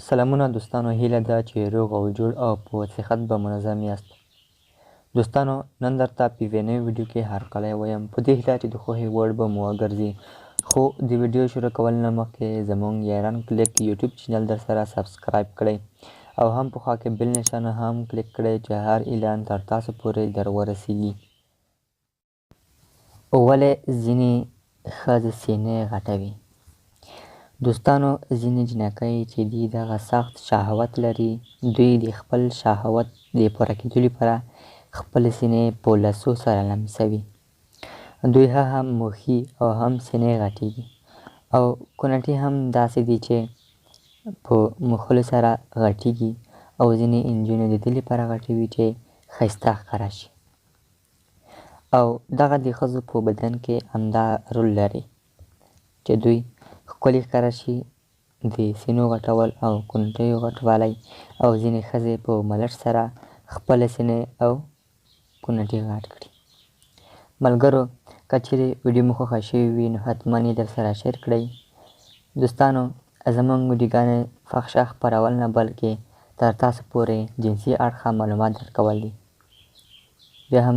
سلامونه دوستانو، هیله ده چې روغ او جوړ او په صحت به منظم یاست. دوستانو، نن درته په یوې نوې ویډیو کې هرکلی وایم، په دې هیله چې د خوښې وړ به مو وګرځي. خو د ویډیو شروع کول نه مخکې زموږ ایران کلیک یوټیوب چینل در سره سبسکرایب کړئ او هم په خوا کې بل نشانه هم کلیک کړئ چې هر اعلان تر تاسو پورې در ورسیږي. ولې ځینې ښځې سینې غټوي؟ دوستانو، ځینې جنکۍ چې دي دغه سخت شهوت لري، دوی د خپل شهوت د پوره کېدو لپاره خپلې سینې په لثو سره لمسوي. دوی هم موښي او هم سینې غټېږي او کوناټي هم داسې دي چې په موښلو سره غټېږي او ځینې نجونې د دې لپاره غټوي چې ښایسته ښکاره شي. او دغه د ښځو په بدن کې همدا رول لري چې دوی ښکلي ښکاره شي. د سینو غټول او کوناټیو غټوالی او ځینې ښځې په ملټ سره خپله سینې او کوناټي غټ کړي. ملګرو، که چیرې ویډیو مو خوښه شوې وي نو حتما یې در سره شیر کړئ. دوستانو، زموږ ویډیوګانې فحشه خپرول نه بلکې تر تاسو پورې جنسي اړخه معلومات درکول دي. بیا هم